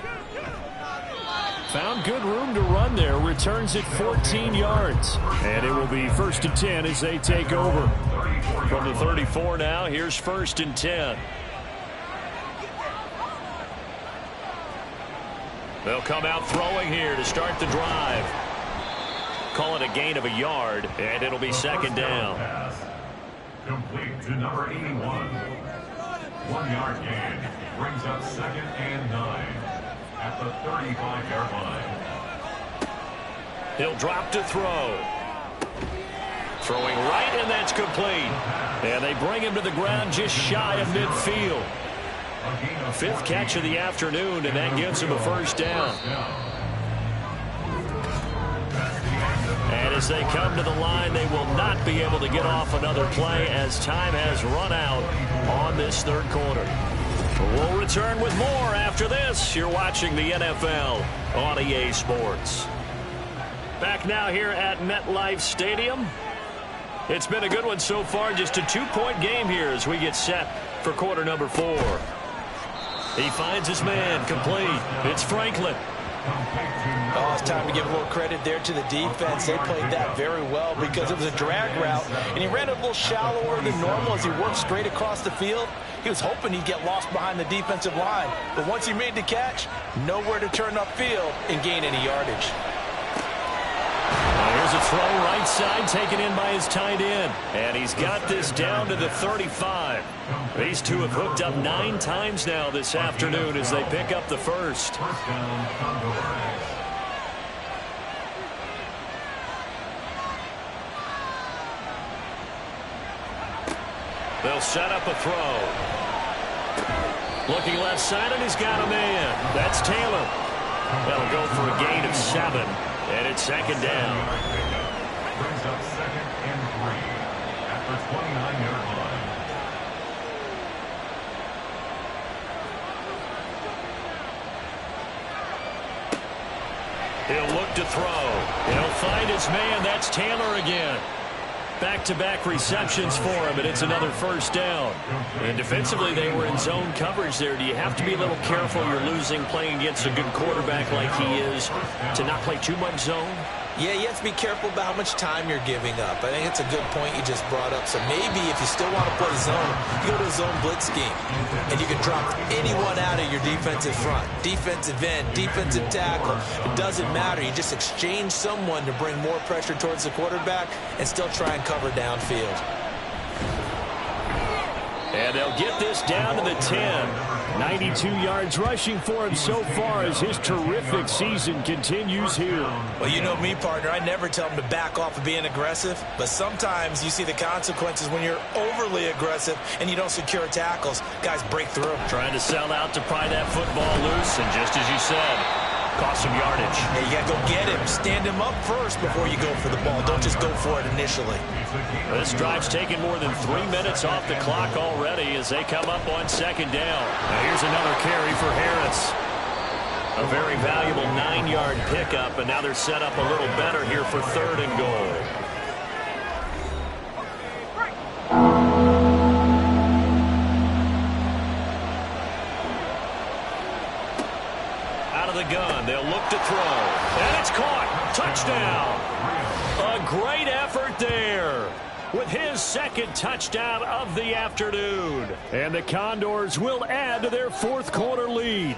Found good room to run there. Returns it 14 yards. And it will be 1st and 10 as they take over. From the 34 now, here's 1st and 10. They'll come out throwing here to start the drive. Call it a gain of a yard, and it'll be 2nd down. Complete to number 81. 1-yard gain brings up 2nd and 9 at the 35-yard line. He'll drop to throw. Throwing right, and that's complete. And they bring him to the ground just shy of midfield. 5th catch of the afternoon, and that gives him a 1st down. And as they come to the line, they will not be able to get off another play as time has run out on this 3rd quarter. We'll return with more after this. You're watching the NFL on EA Sports. Back now here at MetLife Stadium. It's been a good one so far. Just a 2-point game here as we get set for quarter number 4. He finds his man complete. It's Franklin. Oh, it's time to give a little credit there to the defense. They played that very well because it was a drag route, and he ran a little shallower than normal as he worked straight across the field. He was hoping he'd get lost behind the defensive line, but once he made the catch, nowhere to turn upfield and gain any yardage. Here's a throw right side taken in by his tight end. And he's got this down to the 35. These two have hooked up 9 times now this afternoon as they pick up the 1st. They'll set up a throw. Looking left side, and he's got a man. That's Taylor. That'll go for a gain of 7. And it's 2nd down. Brings up 2nd and 3 at the 29-yard line. He'll look to throw. He'll find his man. That's Taylor again. Back-to-back receptions for him, and it's another 1st down. And defensively, they were in zone coverage there. Do you have to be a little careful? You're losing playing against a good quarterback like he is to not play too much zone? Yeah, you have to be careful about how much time you're giving up. I think it's a good point you just brought up. So maybe if you still want to play zone, you go to a zone blitz scheme, and you can drop anyone out of your defensive front. Defensive end, defensive tackle. It doesn't matter. You just exchange someone to bring more pressure towards the quarterback and still try and cover downfield. And they'll get this down to the 10. 92 yards rushing for him so far as his terrific season continues here. Well, you know me, partner. I never tell him to back off of being aggressive, but sometimes you see the consequences when you're overly aggressive and you don't secure tackles. Guys break through. Trying to sell out to pry that football loose, and just as you said, Cost some yardage. Hey, you got to go get him. Stand him up first before you go for the ball. Don't just go for it initially. This drive's taken more than 3 minutes off the clock already as they come up on second down. Now here's another carry for Harris. A very valuable 9-yard pickup, and now they're set up a little better here for 3rd and goal. Out of the gun, they'll look to throw. And it's caught. Touchdown. A great effort there with his second touchdown of the afternoon. And the Condors will add to their 4th quarter lead.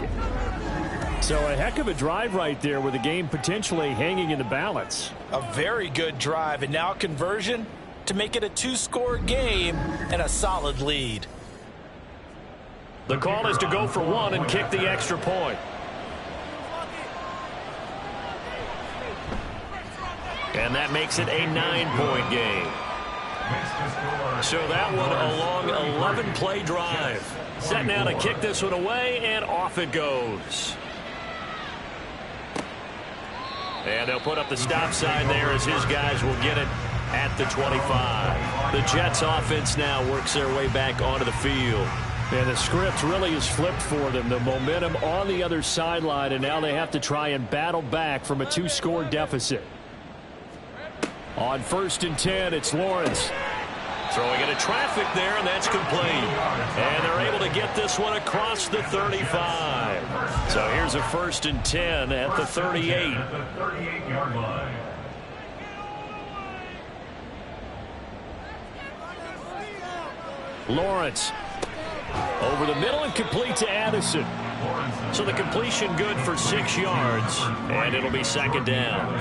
So a heck of a drive right there with the game potentially hanging in the balance. A very good drive, and now a conversion to make it a 2-score game and a solid lead. The call is to go for 1 and kick the extra point. And that makes it a 9-point game. So that one a long 11-play drive. Set now to kick this one away, and off it goes. And they'll put up the stop sign there as his guys will get it at the 25. The Jets offense now works their way back onto the field. And the script really is flipped for them. The momentum on the other sideline, and now they have to try and battle back from a 2-score deficit. On 1st and 10, it's Lawrence. Throwing into traffic there, and that's complete. And they're able to get this one across the 35. So here's a 1st and 10 at the 38. At the 38-yard line. Lawrence over the middle and complete to Addison. So the completion good for 6 yards, and it'll be 2nd down.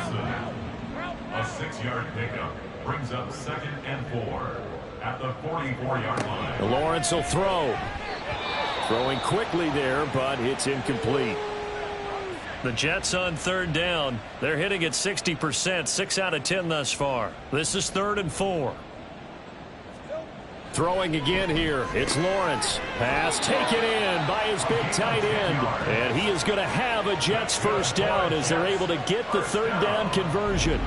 A 6-yard pickup brings up 2nd and 4 at the 44-yard line. Lawrence will throw. Throwing quickly there, but it's incomplete. The Jets on 3rd down. They're hitting at 60%, 6 out of 10 thus far. This is 3rd and 4. Throwing again here. It's Lawrence. Pass taken in by his big tight end. And he is going to have a Jets 1st down as they're able to get the 3rd down conversion.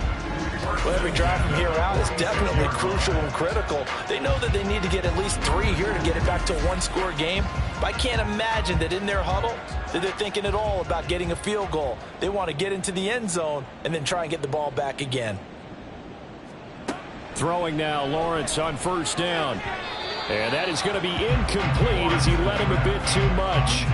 Well, every drive from here out is definitely crucial and critical. They know that they need to get at least 3 here to get it back to a 1-score game. But I can't imagine that in their huddle that they're thinking at all about getting a field goal. They want to get into the end zone and then try and get the ball back again. Throwing now, Lawrence on 1st down. And that is going to be incomplete as he led him a bit too much.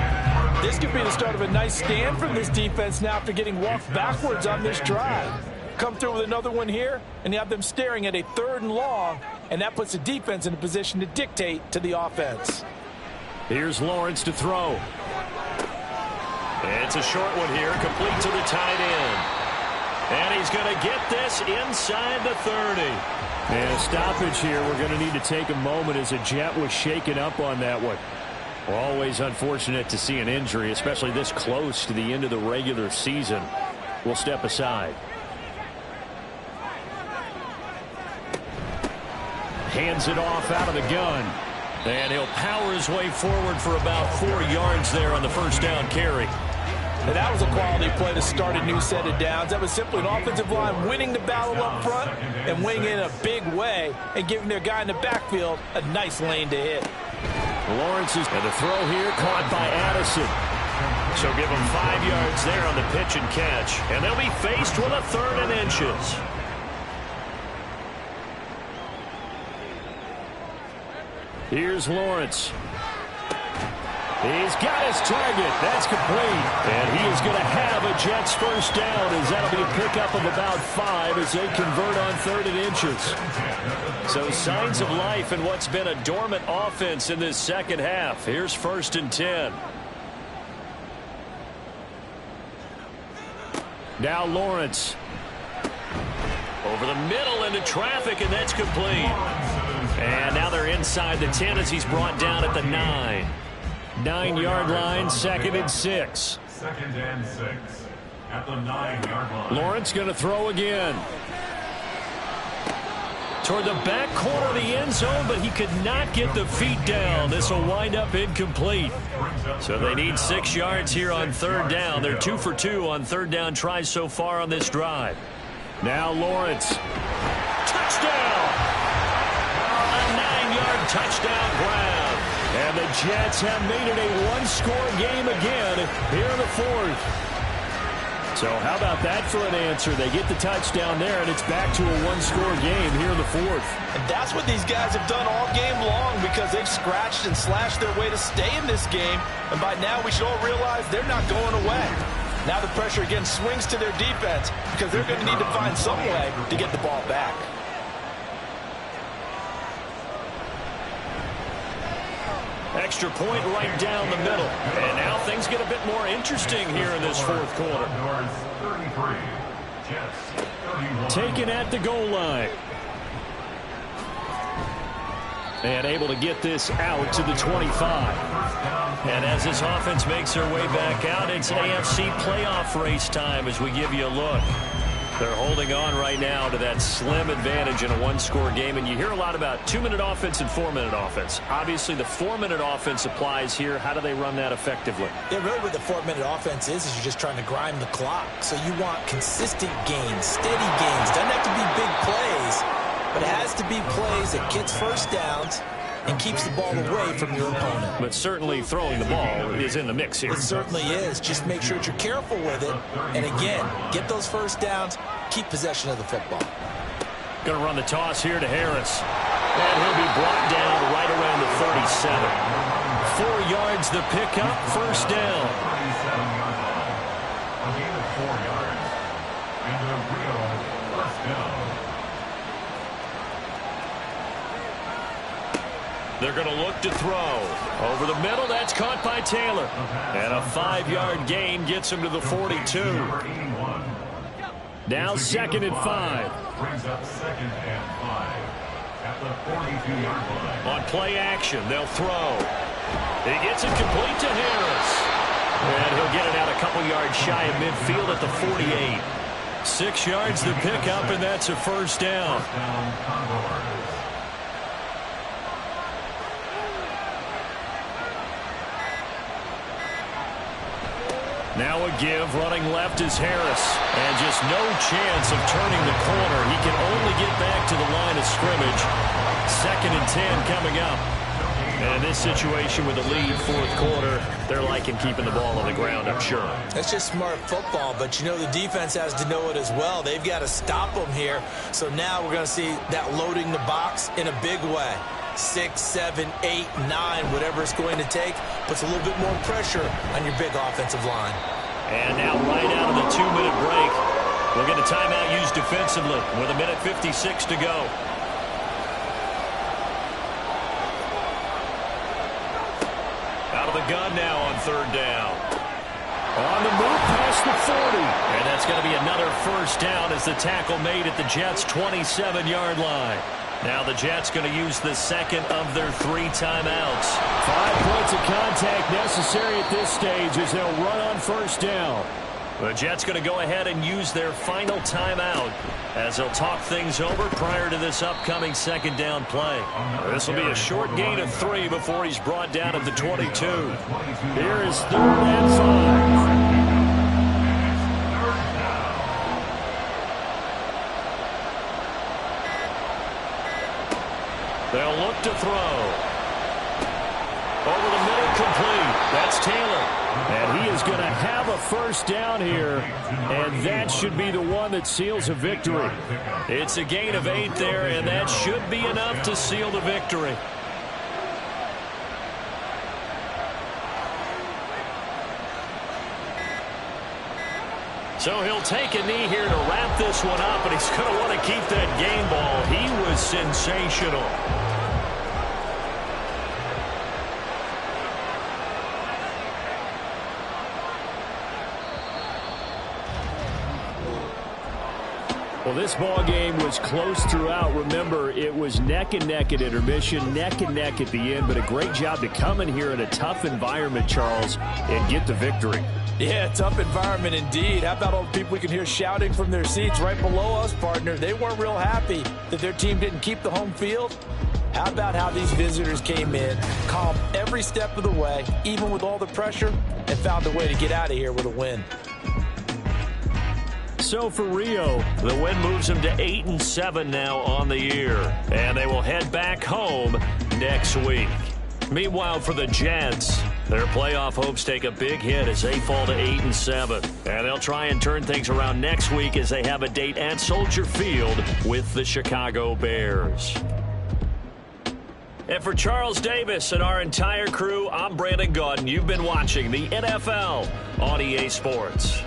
This could be the start of a nice stand from this defense now after getting walked backwards on this drive. Come through with another one here, and you have them staring at a 3rd and long, and that puts the defense in a position to dictate to the offense. Here's Lawrence to throw. It's a short one here, complete to the tight end. And he's going to get this inside the 30. And a stoppage here. We're going to need to take a moment as a Jet was shaken up on that one. Always unfortunate to see an injury, especially this close to the end of the regular season. We'll step aside. Hands it off out of the gun. And he'll power his way forward for about 4 yards there on the 1st down carry. And that was a quality play to start a new set of downs. That was simply an offensive line winning the battle up front and winning in a big way and giving their guy in the backfield a nice lane to hit. Lawrence is and the throw here caught by Addison. So give him 5 yards there on the pitch and catch. And they'll be faced with a 3rd and inches. Here's Lawrence. He's got his target. That's complete. And he is going to have a Jets 1st down as that'll be a pickup of about 5 as they convert on 3rd and inches. So signs of life in what's been a dormant offense in this 2nd half. Here's 1st and 10. Now Lawrence. Over the middle into traffic, and that's complete. And now they're inside the 10 as he's brought down at the 9. 9-yard line, 2nd and 6. 2nd and 6 at the 9-yard line. Lawrence going to throw again. toward the back corner of the end zone, but he could not get the feet down. This will wind up incomplete. So they need 6 yards here on third down. They're 2 for 2 on third down tries so far on this drive. Now Lawrence. Touchdown! A 9-yard touchdown grab. And the Jets have made it a one-score game again here in the fourth. So how about that for an answer? They get the touchdown there, and it's back to a one-score game here in the fourth. And that's what these guys have done all game long because they've scratched and slashed their way to stay in this game. And by now, we should all realize they're not going away. Now the pressure again swings to their defense because they're going to need to find some way to get the ball back. Extra point right down the middle. And now things get a bit more interesting here in this fourth quarter. Taken at the goal line. And able to get this out to the 25. And as this offense makes their way back out, it's AFC playoff race time as we give you a look. They're holding on right now to that slim advantage in a one-score game. And you hear a lot about 2-minute offense and 4-minute offense. Obviously, the 4-minute offense applies here. How do they run that effectively? Yeah, really what the 4-minute offense is you're just trying to grind the clock. So you want consistent gains, steady gains. Doesn't have to be big plays, but it has to be plays that gets first downs and keeps the ball away from your opponent. But certainly throwing the ball is in the mix here. It certainly is. Just make sure that you're careful with it. And again, get those first downs, keep possession of the football. Going to run the toss here to Harris. And he'll be brought down right around the 37. 4 yards the pickup, first down. A gain of 4 yards. And a real first down. They're going to look to throw. Over the middle, that's caught by Taylor. And a 5-yard gain gets him to the 42. Now 2nd and 5. Brings up 2nd and 5 at the 42-yard line. On play action, they'll throw. He gets it complete to Harris. And he'll get it out a couple yards shy of midfield at the 48. 6 yards the pickup, and that's a first down. First down, Condors. Now a give, running left is Harris. And just no chance of turning the corner. He can only get back to the line of scrimmage. 2nd and 10 coming up. And in this situation with the lead, fourth quarter, they're liking keeping the ball on the ground, I'm sure. That's just smart football, but you know the defense has to know it as well. They've got to stop them here. So now we're going to see that loading the box in a big way. 6, 7, 8, 9, whatever it's going to take, puts a little bit more pressure on your big offensive line. And now right out of the 2-minute break, we'll get a timeout used defensively with 1:56 to go. Out of the gun now on third down. On the move past the 40. And that's going to be another first down as the tackle made at the Jets' 27-yard line. Now the Jets going to use the second of their 3 timeouts. 5 points of contact necessary at this stage as they'll run on first down. The Jets going to go ahead and use their final timeout as they'll talk things over prior to this upcoming second down play. This will be a short gain of 3 before he's brought down at the 22. Here is 3rd and 5. They'll look to throw. Over the middle, complete. That's Taylor. And he is going to have a first down here, and that should be the one that seals a victory. It's a gain of 8 there, and that should be enough to seal the victory. So he'll take a knee here to wrap this one up, and he's going to want to keep that game ball. He was sensational. Well, this ball game was close throughout. Remember, it was neck and neck at intermission, neck and neck at the end, but a great job to come in here in a tough environment, Charles, and get the victory. Yeah, tough environment indeed. How about all the people we can hear shouting from their seats right below us, partner? They weren't real happy that their team didn't keep the home field. How about how these visitors came in, calm every step of the way, even with all the pressure, and found a way to get out of here with a win. So for Rio, the win moves them to 8-7 now on the year, and they will head back home next week. Meanwhile, for the Jets, their playoff hopes take a big hit as they fall to 8-7, and they'll try and turn things around next week as they have a date at Soldier Field with the Chicago Bears. And for Charles Davis and our entire crew, I'm Brandon Gaudin. You've been watching the NFL on EA Sports.